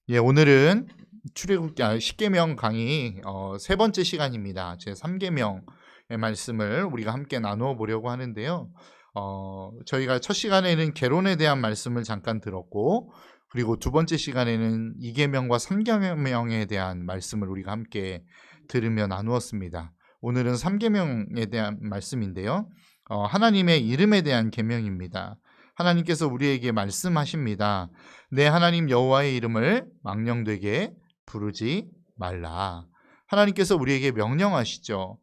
예, 오늘은 십계명 강의 세 번째 시간입니다. 제 3계명의 말씀을 우리가 함께 나누어 보려고 하는데요. 저희가 첫 시간에는 계론에 대한 말씀을 잠깐 들었고, 그리고 두 번째 시간에는 2계명과 3계명에 대한 말씀을 우리가 함께 들으며 나누었습니다. 오늘은 3계명에 대한 말씀인데요. 하나님의 이름에 대한 계명입니다. 하나님께서 우리에게 말씀하십니다. 내 하나님 여호와의 이름을 망령되게 부르지 말라. 하나님께서 우리에게 명령하시죠.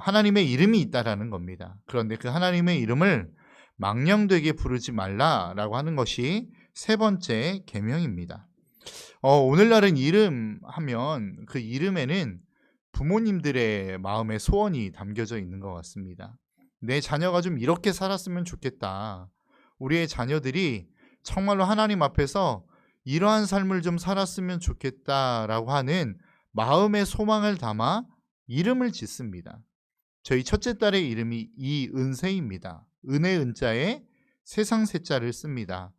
하나님의 이름이 있다라는 겁니다. 그런데 그 하나님의 이름을 망령되게 부르지 말라라고 하는 것이 세 번째 계명입니다. 오늘날은 이름 하면 그 이름에는 부모님들의 마음의 소원이 담겨져 있는 것 같습니다. 내 자녀가 좀 이렇게 살았으면 좋겠다. 우리의 자녀들이 정말로 하나님 앞에서 이러한 삶을 좀 살았으면 좋겠다라고 하는 마음의 소망을 담아 이름을 짓습니다. 저희 첫째 딸의 이름이 이은세입니다. 은혜 은자에 세상 세자를 씁니다.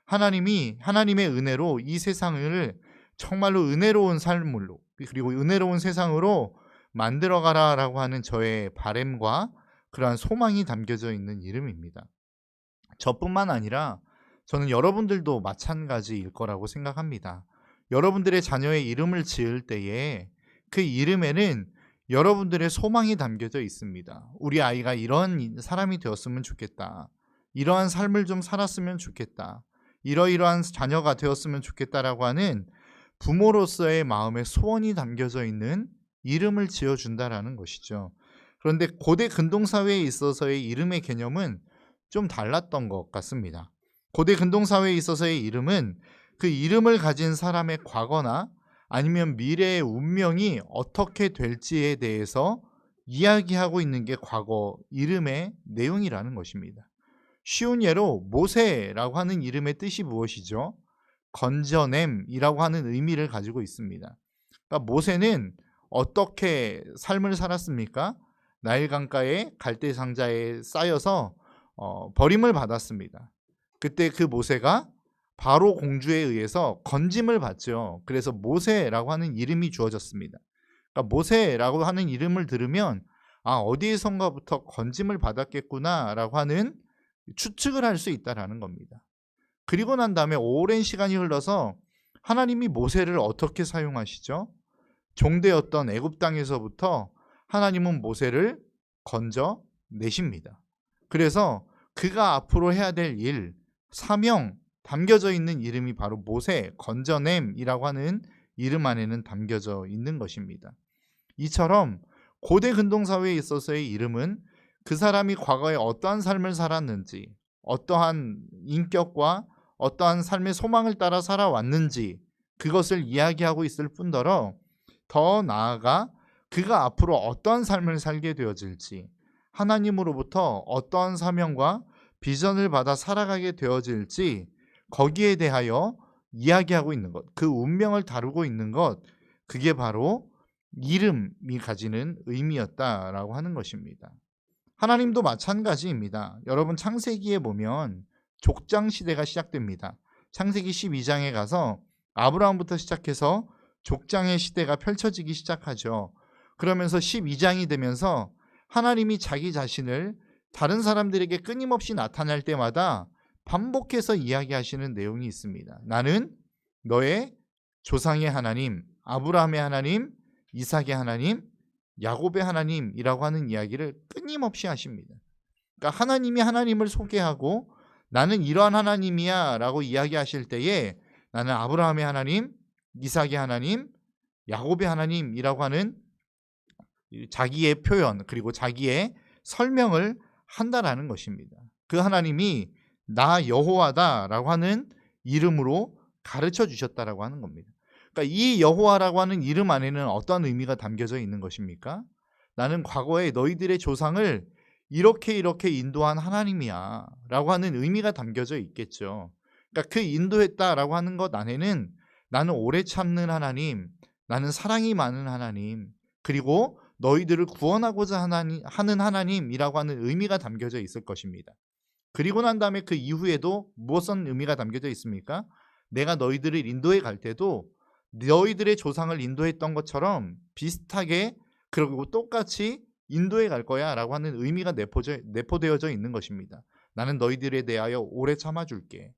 하나님의 은혜로 이 세상을 정말로 은혜로운 삶으로, 그리고 은혜로운 세상으로 만들어가라라고 하는 저의 바램과 그러한 소망이 담겨져 있는 이름입니다. 저뿐만 아니라 저는 여러분들도 마찬가지일 거라고 생각합니다. 여러분들의 자녀의 이름을 지을 때에 그 이름에는 여러분들의 소망이 담겨져 있습니다. 우리 아이가 이런 사람이 되었으면 좋겠다. 이러한 삶을 좀 살았으면 좋겠다. 이러이러한 자녀가 되었으면 좋겠다라고 하는 부모로서의 마음의 소원이 담겨져 있는 이름을 지어준다라는 것이죠. 그런데 고대 근동사회에 있어서의 이름의 개념은 좀 달랐던 것 같습니다. 고대 근동사회에 있어서의 이름은 그 이름을 가진 사람의 과거나 아니면 미래의 운명이 어떻게 될지에 대해서 이야기하고 있는 게 과거 이름의 내용이라는 것입니다. 쉬운 예로 모세라고 하는 이름의 뜻이 무엇이죠? 건져냄이라고 하는 의미를 가지고 있습니다. 그러니까 모세는 어떻게 삶을 살았습니까? 나일 강가에 갈대 상자에 쌓여서 버림을 받았습니다. 그때 그 모세가 바로 공주에 의해서 건짐을 받죠. 그래서 모세라고 하는 이름이 주어졌습니다. 그러니까 모세라고 하는 이름을 들으면 어디에선가부터 건짐을 받았겠구나라고 하는 추측을 할 수 있다라는 겁니다. 그리고 난 다음에 오랜 시간이 흘러서 하나님이 모세를 어떻게 사용하시죠? 종되었던 애굽 땅에서부터 하나님은 모세를 건져 내십니다. 그래서 그가 앞으로 해야 될 일, 사명 담겨져 있는 이름이 바로 모세, 건져냄이라고 하는 이름 안에는 담겨져 있는 것입니다. 이처럼 고대 근동사회에 있어서의 이름은 그 사람이 과거에 어떠한 삶을 살았는지, 어떠한 인격과 어떠한 삶의 소망을 따라 살아왔는지 그것을 이야기하고 있을 뿐더러 더 나아가 그가 앞으로 어떠한 삶을 살게 되어질지, 하나님으로부터 어떠한 사명과 비전을 받아 살아가게 되어질지 거기에 대하여 이야기하고 있는 것, 그 운명을 다루고 있는 것, 그게 바로 이름이 가지는 의미였다라고 하는 것입니다. 하나님도 마찬가지입니다. 여러분 창세기에 보면 족장 시대가 시작됩니다. 창세기 12장에 가서 아브라함부터 시작해서 족장의 시대가 펼쳐지기 시작하죠. 그러면서 12장이 되면서 하나님이 자기 자신을 다른 사람들에게 끊임없이 나타날 때마다 반복해서 이야기하시는 내용이 있습니다. 나는 너의 조상의 하나님, 아브라함의 하나님, 이삭의 하나님, 야곱의 하나님이라고 하는 이야기를 끊임없이 하십니다. 그러니까 하나님이 하나님을 소개하고 나는 이러한 하나님이야 라고 이야기하실 때에 나는 아브라함의 하나님, 이삭의 하나님, 야곱의 하나님이라고 하는 자기의 표현 그리고 자기의 설명을 한다라는 것입니다. 그 하나님이 나 여호와다라고 하는 이름으로 가르쳐 주셨다라고 하는 겁니다. 그러니까 이 여호와라고 하는 이름 안에는 어떤 의미가 담겨져 있는 것입니까? 나는 과거에 너희들의 조상을 이렇게 인도한 하나님이야 라고 하는 의미가 담겨져 있겠죠. 그러니까 그 인도했다라고 하는 것 안에는 나는 오래 참는 하나님, 나는 사랑이 많은 하나님, 그리고 너희들을 구원하고자 하는 하나님이라고 하는 의미가 담겨져 있을 것입니다. 그리고 난 다음에 그 이후에도 무엇은 의미가 담겨져 있습니까? 내가 너희들을 인도해 갈 때도 너희들의 조상을 인도했던 것처럼 비슷하게 그리고 똑같이 인도해 갈 거야 라고 하는 의미가 내포되어져 있는 것입니다. 나는 너희들에 대하여 오래 참아줄게.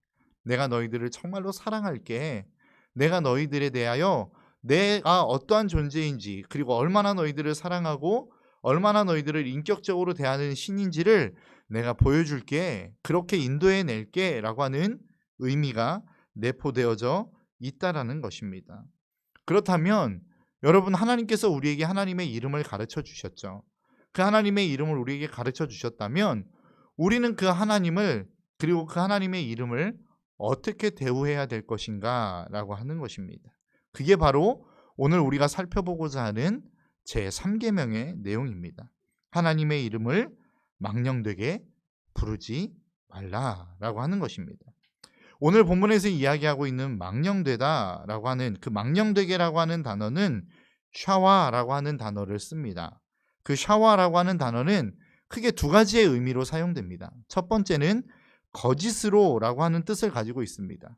내가 너희들을 정말로 사랑할게. 내가 너희들에 대하여 내가 어떠한 존재인지, 그리고 얼마나 너희들을 사랑하고 얼마나 너희들을 인격적으로 대하는 신인지를 내가 보여줄게. 그렇게 인도해 낼게 라고 하는 의미가 내포되어져 있다라는 것입니다. 그렇다면 여러분, 하나님께서 우리에게 하나님의 이름을 가르쳐 주셨죠. 그 하나님의 이름을 우리에게 가르쳐 주셨다면 우리는 그 하나님을, 그리고 그 하나님의 이름을 어떻게 대우해야 될 것인가 라고 하는 것입니다. 그게 바로 오늘 우리가 살펴보고자 하는 제3계명의 내용입니다. 하나님의 이름을 망령되게 부르지 말라라고 하는 것입니다. 오늘 본문에서 이야기하고 있는 망령되다라고 하는 그 망령되게라고 하는 단어는 샤와라고 하는 단어를 씁니다. 그 샤와라고 하는 단어는 크게 두 가지의 의미로 사용됩니다. 첫 번째는 거짓으로라고 하는 뜻을 가지고 있습니다.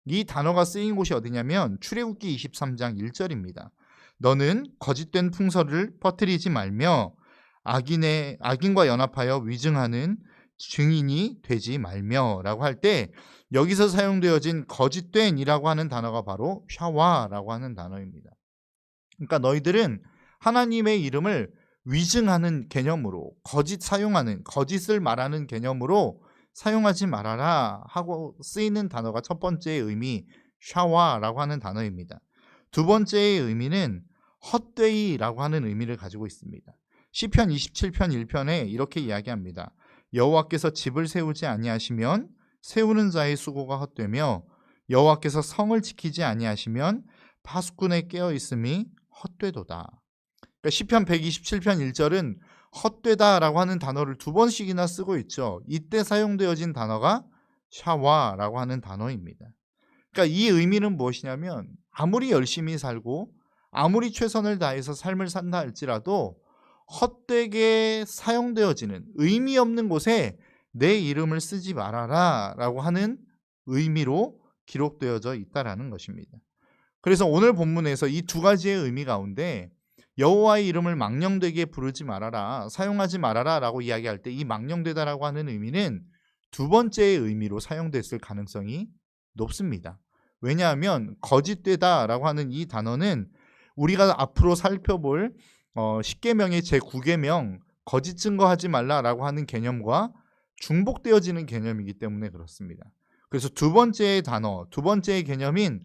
이 단어가 쓰인 곳이 어디냐면 출애굽기 23장 1절입니다. 너는 거짓된 풍설을 퍼뜨리지 말며 악인과 연합하여 위증하는 증인이 되지 말며 라고 할 때 여기서 사용되어진 거짓된이라고 하는 단어가 바로 샤와라고 하는 단어입니다. 그러니까 너희들은 하나님의 이름을 위증하는 개념으로, 거짓을 말하는 개념으로 사용하지 말아라 하고 쓰이는 단어가 첫 번째의 의미 샤와라고 하는 단어입니다. 두 번째의 의미는 헛되이라고 하는 의미를 가지고 있습니다. 시편 27편 1편에 이렇게 이야기합니다. 여호와께서 집을 세우지 아니하시면 세우는 자의 수고가 헛되며 여호와께서 성을 지키지 아니하시면 파수꾼의 깨어 있음이 헛되도다. 그러니까 시편 127편 1절은 헛되다라고 하는 단어를 두 번씩이나 쓰고 있죠. 이때 사용되어진 단어가 샤와라고 하는 단어입니다. 그러니까 이 의미는 무엇이냐면 아무리 열심히 살고 아무리 최선을 다해서 삶을 산다 할지라도 헛되게 사용되어지는 의미 없는 곳에 내 이름을 쓰지 말아라 라고 하는 의미로 기록되어져 있다라는 것입니다. 그래서 오늘 본문에서 이 두 가지의 의미 가운데 여호와의 이름을 망령되게 부르지 말아라, 사용하지 말아라 라고 이야기할 때 이 망령되다라고 하는 의미는 두 번째의 의미로 사용됐을 가능성이 높습니다. 왜냐하면 거짓되다라고 하는 이 단어는 우리가 앞으로 살펴볼 10계명의 제9계명 거짓 증거하지 말라라고 하는 개념과 중복되어지는 개념이기 때문에 그렇습니다. 그래서 두 번째의 단어, 두 번째의 개념인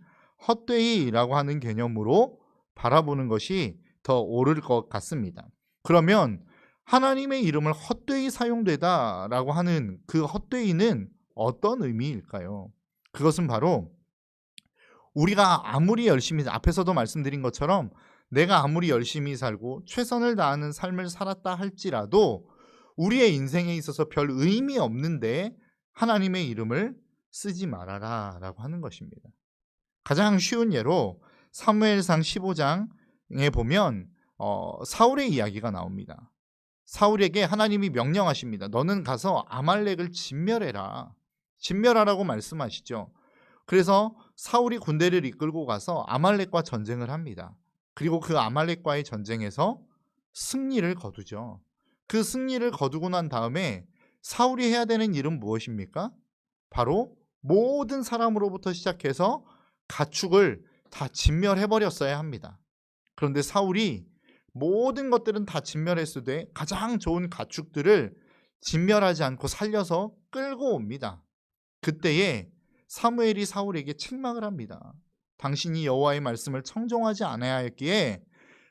헛되이라고 하는 개념으로 바라보는 것이 더 옳을 것 같습니다. 그러면 하나님의 이름을 헛되이 사용되다라고 하는 그 헛되이는 어떤 의미일까요? 그것은 바로 우리가 아무리 열심히, 앞에서도 말씀드린 것처럼 내가 아무리 열심히 살고 최선을 다하는 삶을 살았다 할지라도 우리의 인생에 있어서 별 의미 없는데 하나님의 이름을 쓰지 말아라 라고 하는 것입니다. 가장 쉬운 예로 사무엘상 15장에 보면 사울의 이야기가 나옵니다. 사울에게 하나님이 명령하십니다. 너는 가서 아말렉을 진멸하라고 말씀하시죠. 그래서 사울이 군대를 이끌고 가서 아말렉과 전쟁을 합니다. 그리고 그 아말렉과의 전쟁에서 승리를 거두죠. 그 승리를 거두고 난 다음에 사울이 해야 되는 일은 무엇입니까? 바로 모든 사람으로부터 시작해서 가축을 다 진멸해버렸어야 합니다. 그런데 사울이 모든 것들은 다 진멸했으되 가장 좋은 가축들을 진멸하지 않고 살려서 끌고 옵니다. 그때에 사무엘이 사울에게 책망을 합니다. 당신이 여호와의 말씀을 청종하지 않아야했기에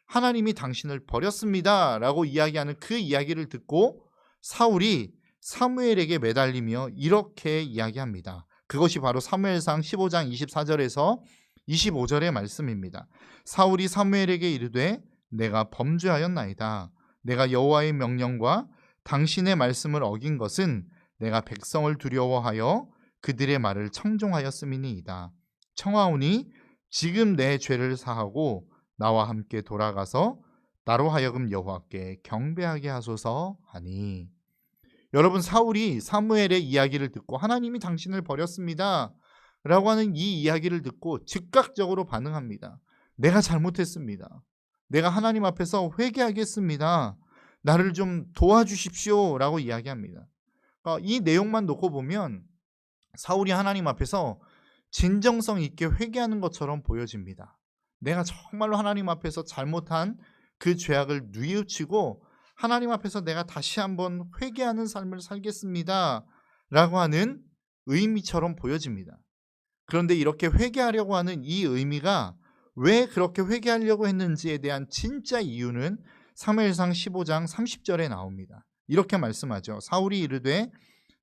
하나님이 당신을 버렸습니다 라고 이야기하는 그 이야기를 듣고 사울이 사무엘에게 매달리며 이렇게 이야기합니다. 그것이 바로 사무엘상 15장 24절에서 25절의 말씀입니다. 사울이 사무엘에게 이르되 내가 범죄하였나이다. 내가 여호와의 명령과 당신의 말씀을 어긴 것은 내가 백성을 두려워하여 그들의 말을 청종하였음이니이다. 청하오니 지금 내 죄를 사하고 나와 함께 돌아가서 나로 하여금 여호와께 경배하게 하소서 하니. 여러분, 사울이 사무엘의 이야기를 듣고 하나님이 당신을 버렸습니다 라고 하는 이 이야기를 듣고 즉각적으로 반응합니다. 내가 잘못했습니다. 내가 하나님 앞에서 회개하겠습니다. 나를 좀 도와주십시오 라고 이야기합니다. 이 내용만 놓고 보면 사울이 하나님 앞에서 진정성 있게 회개하는 것처럼 보여집니다. 내가 정말로 하나님 앞에서 잘못한 그 죄악을 뉘우치고 하나님 앞에서 내가 다시 한번 회개하는 삶을 살겠습니다 라고 하는 의미처럼 보여집니다. 그런데 이렇게 회개하려고 하는 이 의미가 왜 그렇게 회개하려고 했는지에 대한 진짜 이유는 사무엘상 15장 30절에 나옵니다. 이렇게 말씀하죠. 사울이 이르되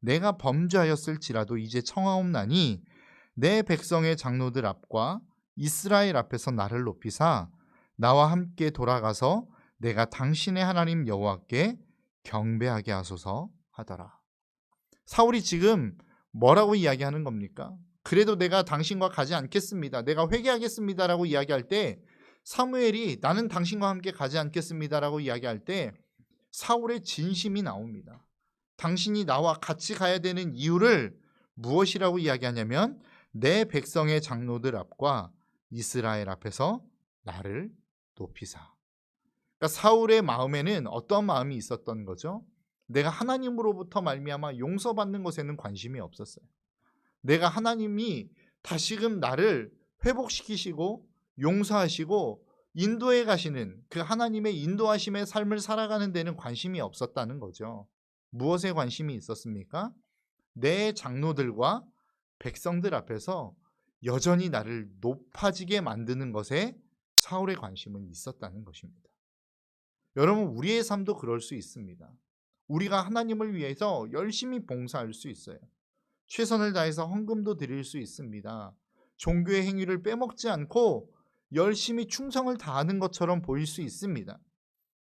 내가 범죄하였을지라도 이제 청하옵나니 내 백성의 장로들 앞과 이스라엘 앞에서 나를 높이사 나와 함께 돌아가서 내가 당신의 하나님 여호와께 경배하게 하소서 하더라. 사울이 지금 뭐라고 이야기하는 겁니까? 그래도 내가 당신과 가지 않겠습니다. 내가 회개하겠습니다라고 이야기할 때 사무엘이 나는 당신과 함께 가지 않겠습니다라고 이야기할 때 사울의 진심이 나옵니다. 당신이 나와 같이 가야 되는 이유를 무엇이라고 이야기하냐면 내 백성의 장로들 앞과 이스라엘 앞에서 나를 높이사. 그러니까 사울의 마음에는 어떤 마음이 있었던 거죠? 내가 하나님으로부터 말미암아 용서받는 것에는 관심이 없었어요. 내가 하나님이 다시금 나를 회복시키시고 용서하시고 인도해 가시는 그 하나님의 인도하심의 삶을 살아가는 데는 관심이 없었다는 거죠. 무엇에 관심이 있었습니까? 내 장로들과 백성들 앞에서 여전히 나를 높아지게 만드는 것에 사울의 관심은 있었다는 것입니다. 여러분, 우리의 삶도 그럴 수 있습니다. 우리가 하나님을 위해서 열심히 봉사할 수 있어요. 최선을 다해서 헌금도 드릴 수 있습니다. 종교의 행위를 빼먹지 않고 열심히 충성을 다하는 것처럼 보일 수 있습니다.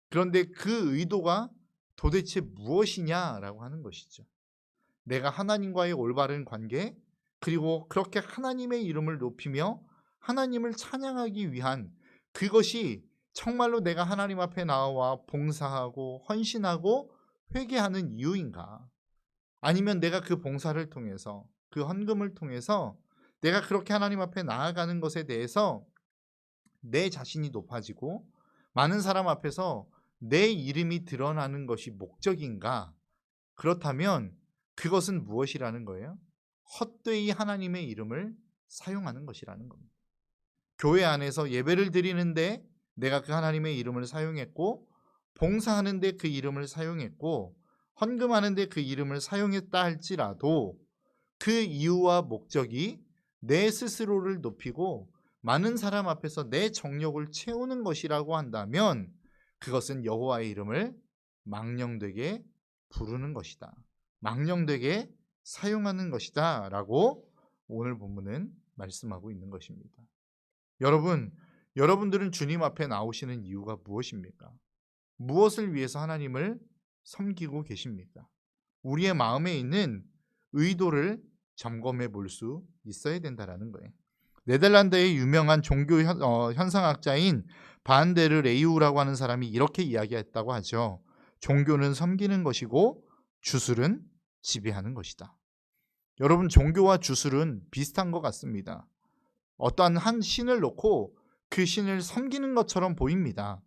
그런데 그 의도가 도대체 무엇이냐라고 하는 것이죠. 내가 하나님과의 올바른 관계, 그리고 그렇게 하나님의 이름을 높이며 하나님을 찬양하기 위한 그것이 정말로 내가 하나님 앞에 나와 봉사하고 헌신하고 회개하는 이유인가? 아니면 내가 그 봉사를 통해서, 그 헌금을 통해서 내가 그렇게 하나님 앞에 나아가는 것에 대해서 내 자신이 높아지고 많은 사람 앞에서 내 이름이 드러나는 것이 목적인가? 그렇다면 그것은 무엇이라는 거예요? 헛되이 하나님의 이름을 사용하는 것이라는 겁니다. 교회 안에서 예배를 드리는데 내가 그 하나님의 이름을 사용했고, 봉사하는데 그 이름을 사용했고, 헌금하는데 그 이름을 사용했다 할지라도 그 이유와 목적이 내 스스로를 높이고 많은 사람 앞에서 내 정욕을 채우는 것이라고 한다면 그것은 여호와의 이름을 망령되게 부르는 것이다. 망령되게 사용하는 것이다 라고 오늘 본문은 말씀하고 있는 것입니다. 여러분들은 주님 앞에 나오시는 이유가 무엇입니까? 무엇을 위해서 하나님을 섬기고 계십니까? 우리의 마음에 있는 의도를 점검해 볼 수 있어야 된다는 거예요. 네덜란드의 유명한 종교 현상학자인 반데르 레이우라고 하는 사람이 이렇게 이야기했다고 하죠. 종교는 섬기는 것이고 주술은 지배하는 것이다. 여러분, 종교와 주술은 비슷한 것 같습니다. 어떠한 한 신을 놓고 그 신을 섬기는 것처럼 보입니다.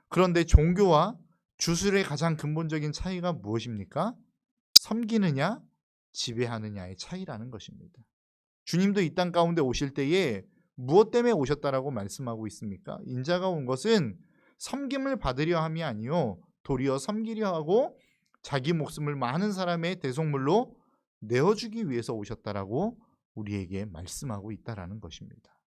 그런데 종교와 주술의 가장 근본적인 차이가 무엇입니까? 섬기느냐, 지배하느냐의 차이라는 것입니다. 주님도 이 땅 가운데 오실 때에 무엇 때문에 오셨다라고 말씀하고 있습니까? 인자가 온 것은 섬김을 받으려 함이 아니요 도리어 섬기려 하고 자기 목숨을 많은 사람의 대속물로 내어주기 위해서 오셨다라고 우리에게 말씀하고 있다라는 것입니다.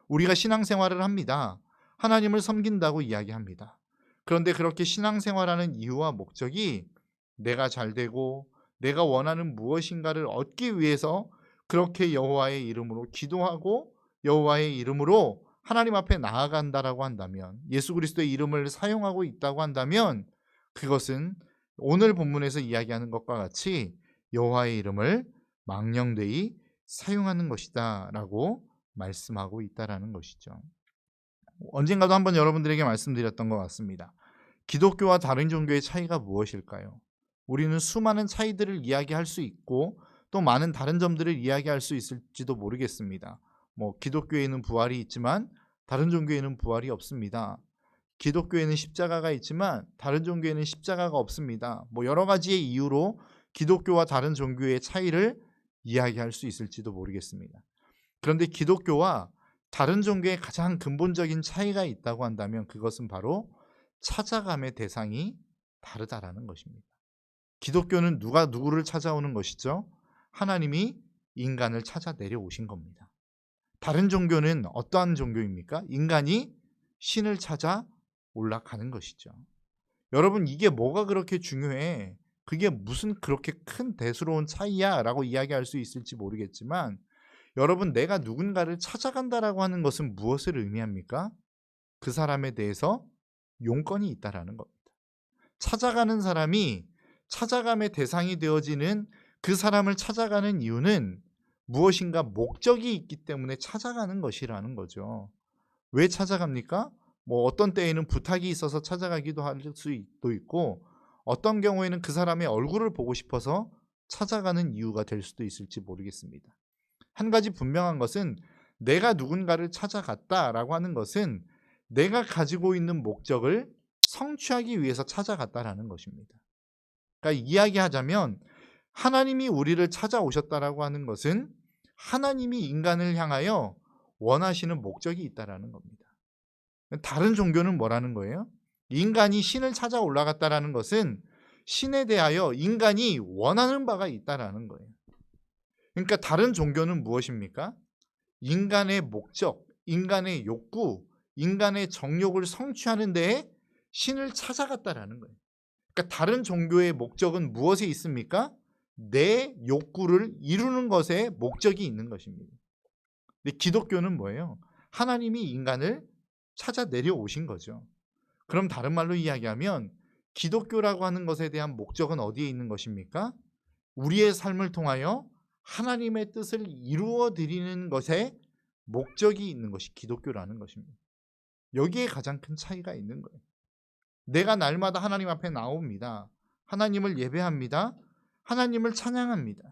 우리가 신앙생활을 합니다. 하나님을 섬긴다고 이야기합니다. 그런데 그렇게 신앙생활하는 이유와 목적이 내가 잘되고 내가 원하는 무엇인가를 얻기 위해서 그렇게 여호와의 이름으로 기도하고 여호와의 이름으로 하나님 앞에 나아간다라고 한다면, 예수 그리스도의 이름을 사용하고 있다고 한다면 그것은 오늘 본문에서 이야기하는 것과 같이 여호와의 이름을 망령되이 사용하는 것이다 라고 말씀하고 있다라는 것이죠. 언젠가도 한번 여러분들에게 말씀드렸던 것 같습니다. 기독교와 다른 종교의 차이가 무엇일까요? 우리는 수많은 차이들을 이야기할 수 있고 또 많은 다른 점들을 이야기할 수 있을지도 모르겠습니다. 뭐 기독교에는 부활이 있지만 다른 종교에는 부활이 없습니다. 기독교에는 십자가가 있지만 다른 종교에는 십자가가 없습니다. 뭐 여러 가지의 이유로 기독교와 다른 종교의 차이를 이야기할 수 있을지도 모르겠습니다. 그런데 기독교와 다른 종교의 가장 근본적인 차이가 있다고 한다면 그것은 바로 찾아감의 대상이 다르다라는 것입니다. 기독교는 누가 누구를 찾아오는 것이죠? 하나님이 인간을 찾아 내려오신 겁니다. 다른 종교는 어떠한 종교입니까? 인간이 신을 찾아 올라가는 것이죠. 여러분, 이게 뭐가 그렇게 중요해? 그게 무슨 그렇게 큰 대수로운 차이야? 라고 이야기할 수 있을지 모르겠지만 여러분, 내가 누군가를 찾아간다라고 하는 것은 무엇을 의미합니까? 그 사람에 대해서 용건이 있다라는 겁니다. 찾아가는 사람이 찾아감의 대상이 되어지는 그 사람을 찾아가는 이유는 무엇인가 목적이 있기 때문에 찾아가는 것이라는 거죠. 왜 찾아갑니까? 뭐 어떤 때에는 부탁이 있어서 찾아가기도 할 수도 있고 어떤 경우에는 그 사람의 얼굴을 보고 싶어서 찾아가는 이유가 될 수도 있을지 모르겠습니다. 한 가지 분명한 것은 내가 누군가를 찾아갔다라고 하는 것은 내가 가지고 있는 목적을 성취하기 위해서 찾아갔다라는 것입니다. 그러니까 이야기하자면 하나님이 우리를 찾아오셨다라고 하는 것은 하나님이 인간을 향하여 원하시는 목적이 있다라는 겁니다. 다른 종교는 뭐라는 거예요? 인간이 신을 찾아 올라갔다라는 것은 신에 대하여 인간이 원하는 바가 있다라는 거예요. 그러니까 다른 종교는 무엇입니까? 인간의 목적, 인간의 욕구, 인간의 정욕을 성취하는 데에 신을 찾아갔다라는 거예요. 그러니까 다른 종교의 목적은 무엇에 있습니까? 내 욕구를 이루는 것에 목적이 있는 것입니다. 근데 기독교는 뭐예요? 하나님이 인간을 찾아 내려오신 거죠. 그럼 다른 말로 이야기하면 기독교라고 하는 것에 대한 목적은 어디에 있는 것입니까? 우리의 삶을 통하여 하나님의 뜻을 이루어 드리는 것에 목적이 있는 것이 기독교라는 것입니다. 여기에 가장 큰 차이가 있는 거예요. 내가 날마다 하나님 앞에 나옵니다. 하나님을 예배합니다. 하나님을 찬양합니다.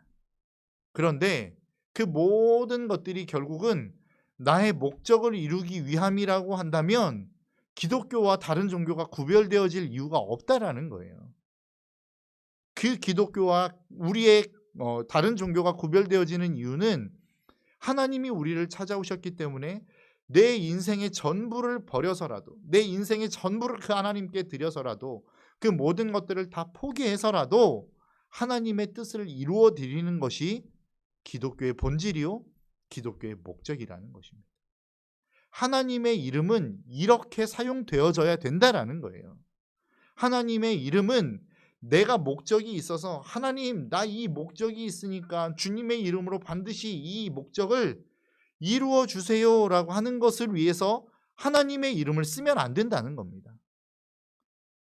그런데 그 모든 것들이 결국은 나의 목적을 이루기 위함이라고 한다면 기독교와 다른 종교가 구별되어질 이유가 없다라는 거예요. 그 기독교와 우리의 다른 종교가 구별되어지는 이유는 하나님이 우리를 찾아오셨기 때문에 내 인생의 전부를 버려서라도 내 인생의 전부를 그 하나님께 드려서라도 그 모든 것들을 다 포기해서라도 하나님의 뜻을 이루어 드리는 것이 기독교의 본질이요 기독교의 목적이라는 것입니다. 하나님의 이름은 이렇게 사용되어져야 된다라는 거예요. 하나님의 이름은 내가 목적이 있어서 하나님 나 이 목적이 있으니까 주님의 이름으로 반드시 이 목적을 이루어 주세요라고 하는 것을 위해서 하나님의 이름을 쓰면 안 된다는 겁니다.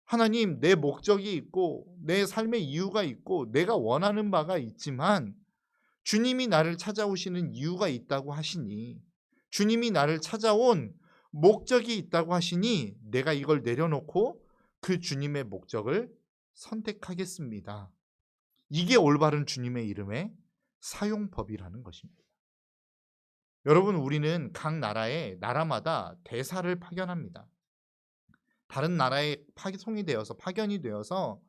하나님 내 목적이 있고 내 삶의 이유가 있고 내가 원하는 바가 있지만 주님이 나를 찾아오시는 이유가 있다고 하시니 주님이 나를 찾아온 목적이 있다고 하시니 내가 이걸 내려놓고 그 주님의 목적을 선택하겠습니다. 이게 올바른 주님의 이름의 사용법이라는 것입니다. 여러분 우리는 각 나라마다 대사를 파견합니다. 다른 나라에 파견이 되어서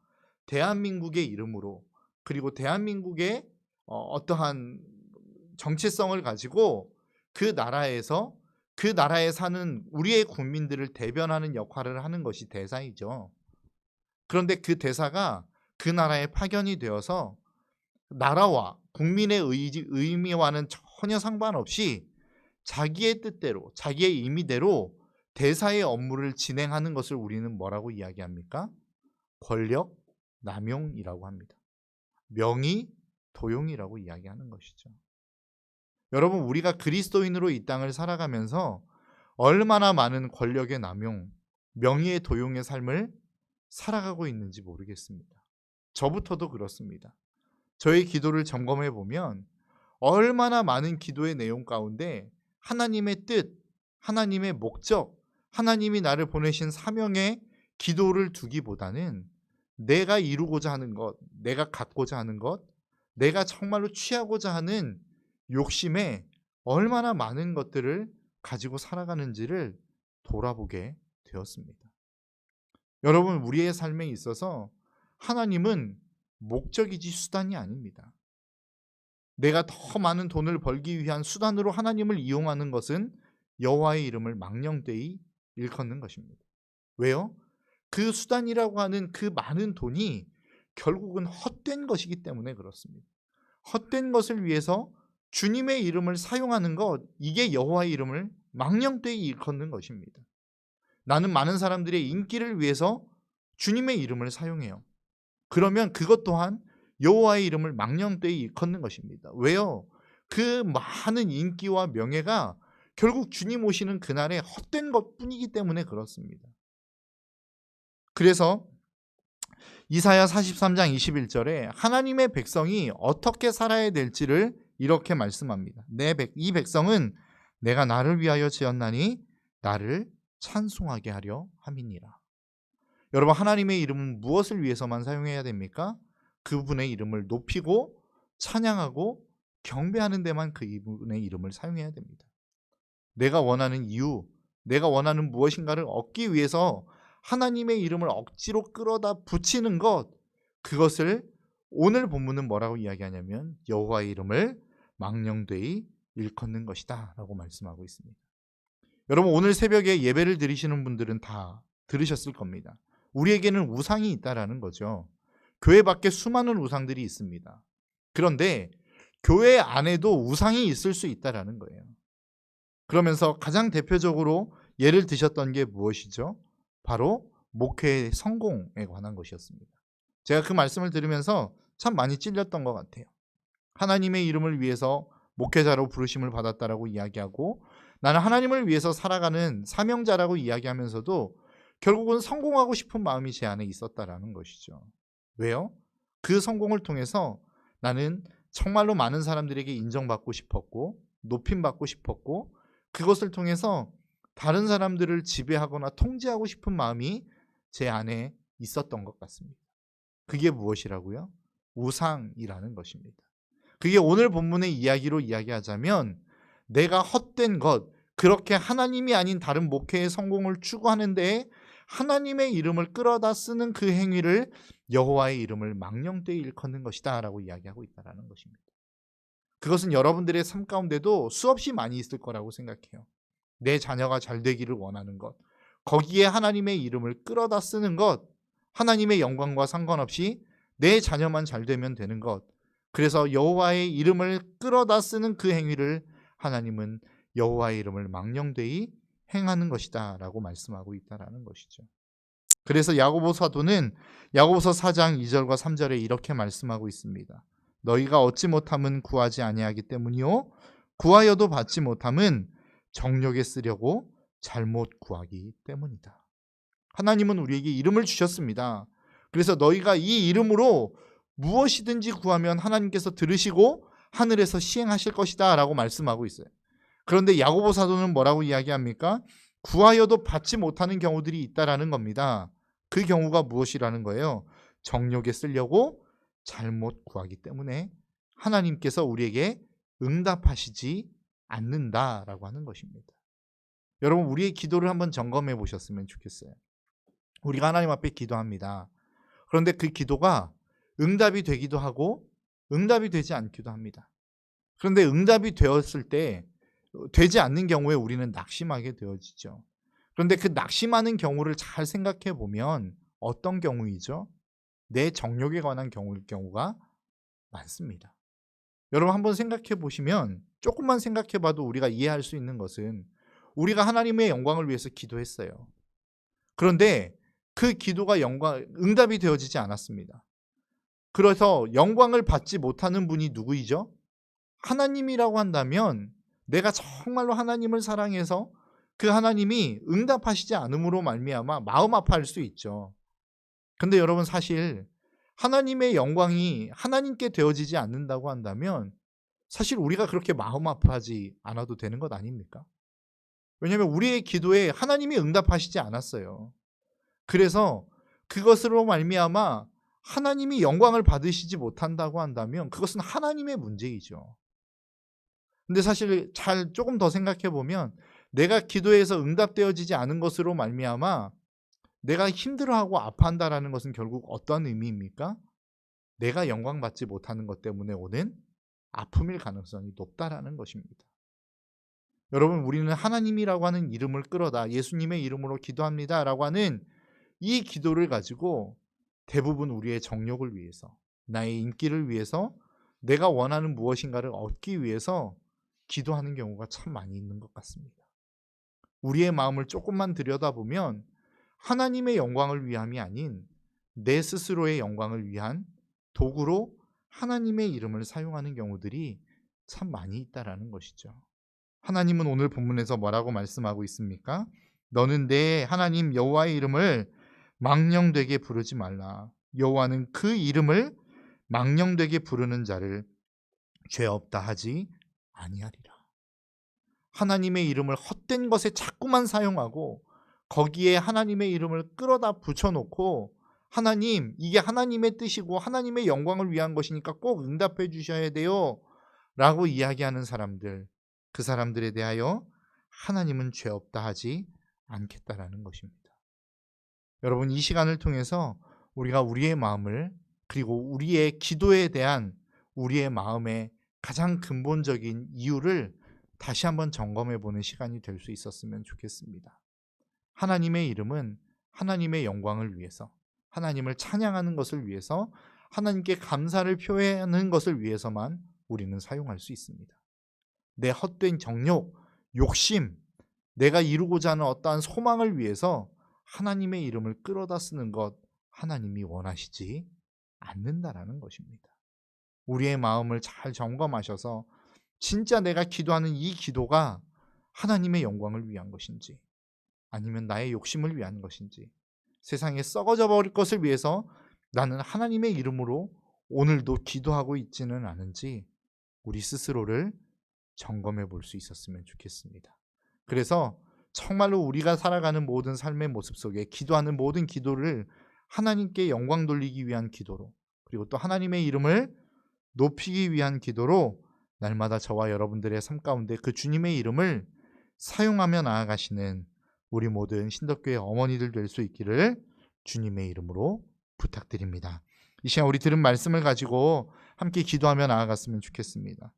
대한민국의 이름으로 그리고 대한민국의 어떠한 정체성을 가지고 그 나라에서 그 나라에 사는 우리의 국민들을 대변하는 역할을 하는 것이 대사이죠. 그런데 그 대사가 그 나라에 파견이 되어서 나라와 국민의 의미와는 전혀 상관없이 자기의 뜻대로 자기의 임의대로 대사의 업무를 진행하는 것을 우리는 뭐라고 이야기합니까? 권력 남용이라고 합니다. 명의 도용이라고 이야기하는 것이죠. 여러분 우리가 그리스도인으로 이 땅을 살아가면서 얼마나 많은 권력의 남용, 명의의 도용의 삶을 살아가고 있는지 모르겠습니다. 저부터도 그렇습니다. 저의 기도를 점검해 보면 얼마나 많은 기도의 내용 가운데 하나님의 뜻, 하나님의 목적, 하나님이 나를 보내신 사명에 기도를 두기보다는 내가 이루고자 하는 것, 내가 갖고자 하는 것, 내가 정말로 취하고자 하는 욕심에 얼마나 많은 것들을 가지고 살아가는지를 돌아보게 되었습니다. 여러분, 우리의 삶에 있어서 하나님은 목적이지 수단이 아닙니다. 내가 더 많은 돈을 벌기 위한 수단으로 하나님을 이용하는 것은 여호와의 이름을 망령되이 일컫는 것입니다. 왜요? 그 수단이라고 하는 그 많은 돈이 결국은 헛된 것이기 때문에 그렇습니다. 헛된 것을 위해서 주님의 이름을 사용하는 것, 이게 여호와의 이름을 망령되이 일컫는 것입니다. 나는 많은 사람들의 인기를 위해서 주님의 이름을 사용해요. 그러면 그것 또한 여호와의 이름을 망령되이 일컫는 것입니다. 왜요? 그 많은 인기와 명예가 결국 주님 오시는 그날에 헛된 것뿐이기 때문에 그렇습니다. 그래서 이사야 43장 21절에 하나님의 백성이 어떻게 살아야 될지를 이렇게 말씀합니다. 이 백성은 내가 나를 위하여 지었나니 나를 찬송하게 하려 함이니라. 여러분, 하나님의 이름은 무엇을 위해서만 사용해야 됩니까? 그분의 이름을 높이고 찬양하고 경배하는 데만 그분의 이름을 사용해야 됩니다. 내가 원하는 이유, 내가 원하는 무엇인가를 얻기 위해서 하나님의 이름을 억지로 끌어다 붙이는 것, 그것을 오늘 본문은 뭐라고 이야기하냐면 여호와의 이름을 망령되이 일컫는 것이다 라고 말씀하고 있습니다. 여러분, 오늘 새벽에 예배를 드리시는 분들은 다 들으셨을 겁니다. 우리에게는 우상이 있다라는 거죠. 교회 밖에 수많은 우상들이 있습니다. 그런데 교회 안에도 우상이 있을 수 있다라는 거예요. 그러면서 가장 대표적으로 예를 드셨던 게 무엇이죠? 바로 목회의 성공에 관한 것이었습니다. 제가 그 말씀을 들으면서 참 많이 찔렸던 것 같아요. 하나님의 이름을 위해서 목회자로 부르심을 받았다라고 이야기하고 나는 하나님을 위해서 살아가는 사명자라고 이야기하면서도 결국은 성공하고 싶은 마음이 제 안에 있었다라는 것이죠. 왜요? 그 성공을 통해서 나는 정말로 많은 사람들에게 인정받고 싶었고 높임받고 싶었고 그것을 통해서 다른 사람들을 지배하거나 통제하고 싶은 마음이 제 안에 있었던 것 같습니다. 그게 무엇이라고요? 우상이라는 것입니다. 그게 오늘 본문의 이야기로 이야기하자면 내가 헛된 것, 그렇게 하나님이 아닌 다른 목회의 성공을 추구하는 데에 하나님의 이름을 끌어다 쓰는 그 행위를 여호와의 이름을 망령되이 일컫는 것이다 라고 이야기하고 있다는 것입니다. 그것은 여러분들의 삶 가운데도 수없이 많이 있을 거라고 생각해요. 내 자녀가 잘 되기를 원하는 것, 거기에 하나님의 이름을 끌어다 쓰는 것, 하나님의 영광과 상관없이 내 자녀만 잘 되면 되는 것, 그래서 여호와의 이름을 끌어다 쓰는 그 행위를 하나님은 여호와의 이름을 망령되이 행하는 것이다 라고 말씀하고 있다는 것이죠. 그래서 야고보 사도는 야고보서 4장 2절과 3절에 이렇게 말씀하고 있습니다. 너희가 얻지 못함은 구하지 아니하기 때문이요 구하여도 받지 못함은 정욕에 쓰려고 잘못 구하기 때문이다. 하나님은 우리에게 이름을 주셨습니다. 그래서 너희가 이 이름으로 무엇이든지 구하면 하나님께서 들으시고 하늘에서 시행하실 것이다 라고 말씀하고 있어요. 그런데 야고보 사도는 뭐라고 이야기합니까? 구하여도 받지 못하는 경우들이 있다라는 겁니다. 그 경우가 무엇이라는 거예요? 정욕에 쓰려고 잘못 구하기 때문에 하나님께서 우리에게 응답하시지 않는다라고 하는 것입니다. 여러분, 우리의 기도를 한번 점검해 보셨으면 좋겠어요. 우리가 하나님 앞에 기도합니다. 그런데 그 기도가 응답이 되기도 하고 응답이 되지 않기도 합니다. 그런데 응답이 되었을 때 되지 않는 경우에 우리는 낙심하게 되어지죠. 그런데 그 낙심하는 경우를 잘 생각해 보면 어떤 경우이죠? 내 정욕에 관한 경우일 경우가 많습니다. 여러분, 한번 생각해 보시면 조금만 생각해 봐도 우리가 이해할 수 있는 것은 우리가 하나님의 영광을 위해서 기도했어요. 그런데 그 기도가 응답이 되어지지 않았습니다. 그래서 영광을 받지 못하는 분이 누구이죠? 하나님이라고 한다면 내가 정말로 하나님을 사랑해서 그 하나님이 응답하시지 않음으로 말미암아 마음 아파할 수 있죠. 근데 여러분, 사실 하나님의 영광이 하나님께 되어지지 않는다고 한다면 사실 우리가 그렇게 마음 아파하지 않아도 되는 것 아닙니까? 왜냐하면 우리의 기도에 하나님이 응답하시지 않았어요. 그래서 그것으로 말미암아 하나님이 영광을 받으시지 못한다고 한다면 그것은 하나님의 문제이죠. 근데 사실 잘 조금 더 생각해 보면 내가 기도해서 응답되어지지 않은 것으로 말미암아 내가 힘들어하고 아파한다라는 것은 결국 어떤 의미입니까? 내가 영광받지 못하는 것 때문에 오는 아픔일 가능성이 높다라는 것입니다. 여러분, 우리는 하나님이라고 하는 이름을 끌어다 예수님의 이름으로 기도합니다라고 하는 이 기도를 가지고 대부분 우리의 정욕을 위해서, 나의 인기를 위해서, 내가 원하는 무엇인가를 얻기 위해서 기도하는 경우가 참 많이 있는 것 같습니다. 우리의 마음을 조금만 들여다보면 하나님의 영광을 위함이 아닌 내 스스로의 영광을 위한 도구로 하나님의 이름을 사용하는 경우들이 참 많이 있다라는 것이죠. 하나님은 오늘 본문에서 뭐라고 말씀하고 있습니까? 너는 내 하나님 여호와의 이름을 망령되게 부르지 말라. 여호와는 그 이름을 망령되게 부르는 자를 죄 없다 하지 아니하리라. 하나님의 이름을 헛된 것에 자꾸만 사용하고 거기에 하나님의 이름을 끌어다 붙여놓고 하나님, 이게 하나님의 뜻이고 하나님의 영광을 위한 것이니까 꼭 응답해 주셔야 돼요 라고 이야기하는 사람들, 그 사람들에 대하여 하나님은 죄 없다 하지 않겠다라는 것입니다. 여러분, 이 시간을 통해서 우리가 우리의 마음을, 그리고 우리의 기도에 대한 우리의 마음의 가장 근본적인 이유를 다시 한번 점검해 보는 시간이 될 수 있었으면 좋겠습니다. 하나님의 이름은 하나님의 영광을 위해서, 하나님을 찬양하는 것을 위해서, 하나님께 감사를 표현하는 것을 위해서만 우리는 사용할 수 있습니다. 내 헛된 정욕, 욕심, 내가 이루고자 하는 어떠한 소망을 위해서 하나님의 이름을 끌어다 쓰는 것, 하나님이 원하시지 않는다라는 것입니다. 우리의 마음을 잘 점검하셔서 진짜 내가 기도하는 이 기도가 하나님의 영광을 위한 것인지, 아니면 나의 욕심을 위한 것인지, 세상에 썩어져 버릴 것을 위해서 나는 하나님의 이름으로 오늘도 기도하고 있지는 않은지 우리 스스로를 점검해 볼 수 있었으면 좋겠습니다. 그래서 정말로 우리가 살아가는 모든 삶의 모습 속에 기도하는 모든 기도를 하나님께 영광 돌리기 위한 기도로, 그리고 또 하나님의 이름을 높이기 위한 기도로 날마다 저와 여러분들의 삶 가운데 그 주님의 이름을 사용하며 나아가시는 우리 모든 신덕교회 어머니들 될 수 있기를 주님의 이름으로 부탁드립니다. 이 시간 우리 들은 말씀을 가지고 함께 기도하며 나아갔으면 좋겠습니다.